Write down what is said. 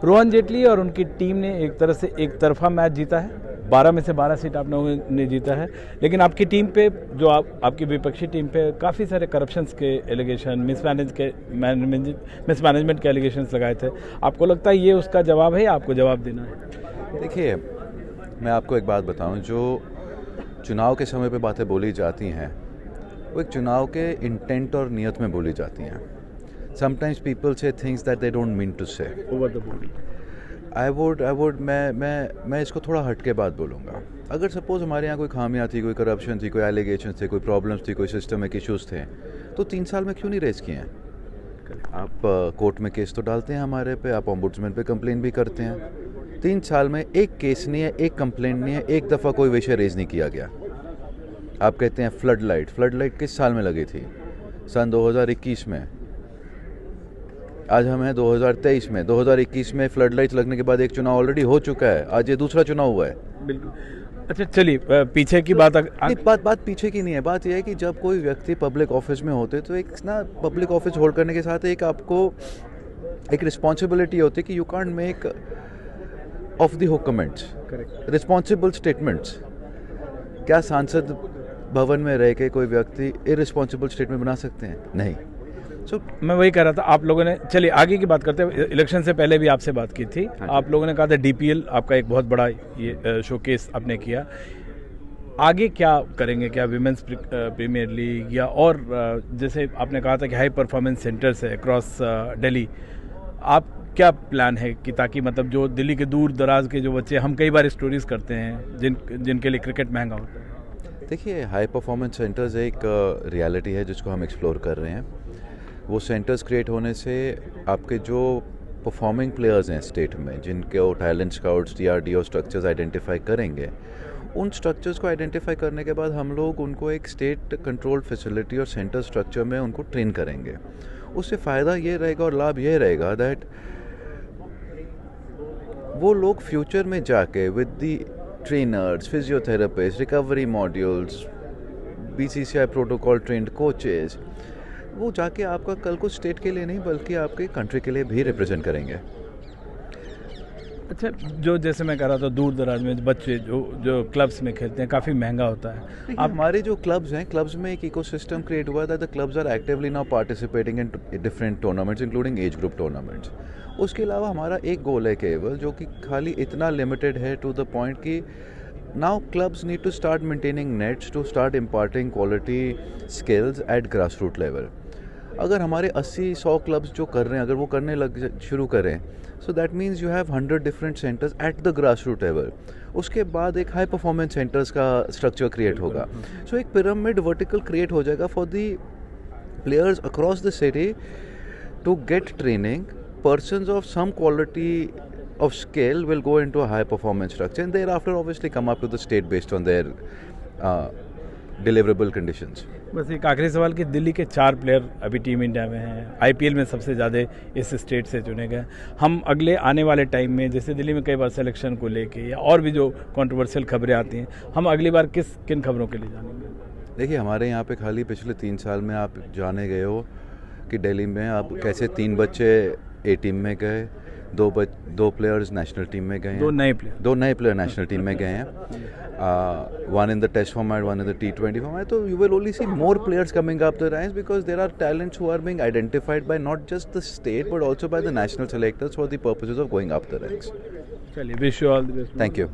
रोहन जेटली और उनकी टीम ने एक तरह से एक तरफा मैच जीता है, 12 में से 12 सीट आप लोगों ने जीता है, लेकिन आपकी टीम पे जो आपकी विपक्षी टीम पे काफ़ी सारे करप्शंस के एलिगेशन, मिसमैनेजमेंट के एलिगेशंस लगाए थे। आपको लगता है ये उसका जवाब है या आपको जवाब देना है? देखिए, मैं आपको एक बात बताऊं, जो चुनाव के समय पे बातें बोली जाती हैं वो एक चुनाव के इंटेंट और नियत में बोली जाती हैं। Sometimes people say things that they don't mean to say. Over the board मैं इसको थोड़ा हट के बात बोलूँगा। अगर सपोज़ हमारे यहाँ कोई खामियाँ थी, कोई करप्शन थी, कोई एलिगेशन थे, कोई प्रॉब्लम्स थी, कोई सिस्टमिक इश्यूज़ थे, तो 3 साल में क्यों नहीं रेज किए हैं? आप कोर्ट में केस तो डालते हैं हमारे पे, आप ओम्बुड्समैन पे कंप्लेन भी करते हैं। 3 साल में एक केस नहीं है, एक कंप्लेंट नहीं है, एक दफ़ा कोई विषय रेज नहीं किया गया। आप कहते हैं फ्लड लाइट किस साल में लगी थी? सन 2021 में। आज हम हैं 2023 में। 2021 में फ्लड लाइट लगने के बाद एक चुनाव ऑलरेडी हो चुका है, आज ये दूसरा चुनाव हुआ है। बिल्कुल। अच्छा चलिए, पीछे की बात बात पीछे की नहीं है। बात यह है कि जब कोई व्यक्ति पब्लिक ऑफिस में होते तो एक ना पब्लिक ऑफिस होल्ड करने के साथ एक आपको एक रिस्पॉन्सिबिलिटी होती है कि you can't make of the hook comments, responsible statements. क्या सांसद भवन में रह के कोई व्यक्ति इररिस्पॉन्सिबल स्टेटमेंट बना सकते हैं? नहीं। मैं वही कह रहा था, आप लोगों ने, चलिए आगे की बात करते हैं। इलेक्शन से पहले भी आपसे बात की थी, आप लोगों ने कहा था डीपीएल आपका एक बहुत बड़ा ये शोकेस आपने किया। आगे क्या करेंगे? क्या विमेंस प्रीमियर लीग या और जैसे आपने कहा था कि हाई परफॉर्मेंस सेंटर्स है अक्रॉस दिल्ली, आप क्या प्लान है कि ताकि मतलब जो दिल्ली के दूर दराज के जो बच्चे, हम कई बार स्टोरीज करते हैं जिनके लिए क्रिकेट महंगा होता है। देखिए, हाई परफॉर्मेंस सेंटर्स एक रियलिटी है जिसको हम एक्सप्लोर कर रहे हैं। वो सेंटर्स क्रिएट होने से आपके जो परफॉर्मिंग प्लेयर्स हैं स्टेट में, जिनके talent scouts DRDO structures identify करेंगे, उन स्ट्रक्चर्स को आइडेंटिफाई करने के बाद हम लोग उनको एक स्टेट कंट्रोल्ड फैसिलिटी और सेंटर स्ट्रक्चर में उनको ट्रेन करेंगे। उससे फ़ायदा ये रहेगा और लाभ ये रहेगा दैट वो लोग फ्यूचर में जाके with the trainers, physiotherapist, recovery modules, BCCI protocol trend coaches, वो जाके आपका कल को स्टेट के लिए नहीं बल्कि आपके कंट्री के लिए भी रिप्रेजेंट करेंगे। अच्छा, जो जैसे मैं कह रहा था दूर दराज में बच्चे जो क्लब्स में खेलते हैं, काफ़ी महंगा होता है। आप हमारे जो क्लब्स हैं, क्लब्स में एक इकोसिस्टम क्रिएट हुआ था। The clubs are actively now participating in different tournaments including age group tournaments. उसके अलावा हमारा एक गोल है केवल, जो कि खाली इतना लिमिटेड है टू द पॉइंट कि now clubs need to start maintaining nets to start imparting quality skills at grass root level. अगर हमारे 80-100 क्लब्स जो कर रहे हैं, अगर वो करने शुरू करें, so that means you have 100 different centres at the grass root level. उसके बाद एक हाई परफॉर्मेंस सेंटर्स का स्ट्रक्चर क्रिएट होगा। सो एक पिरामिड वर्टिकल क्रिएट हो जाएगा for the players across the city to get training. Persons of some quality of skill will go into a high performance structure and thereafter obviously come up to the state based on their deliverable conditions. बस एक आखिरी सवाल कि दिल्ली के 4 player अभी team India में हैं, IPL में सबसे ज़्यादा इस स्टेट से चुने गए। हम अगले आने वाले टाइम में, जैसे दिल्ली में कई बार सिलेक्शन को लेके या और भी जो कंट्रोवर्शियल खबरें आती हैं, हम अगली बार किन खबरों के लिए जानेंगे? देखिए, हमारे यहाँ पे खाली पिछले 3 साल में आप जाने गए हो कि दिल्ली में आप कैसे 3 बच्चे A टीम में गए, 2 प्लेयर्स नेशनल टीम में गए हैं, 2 नए प्लेयर नेशनल टीम में गए हैं, 1 in the test format, 1 in the T20 format. So you will only see more players coming up the ranks because there are talents who are being identified by not just the state but also by the national selectors for the purposes of going up the ranks. चलिए, wish you all the best. Thank you.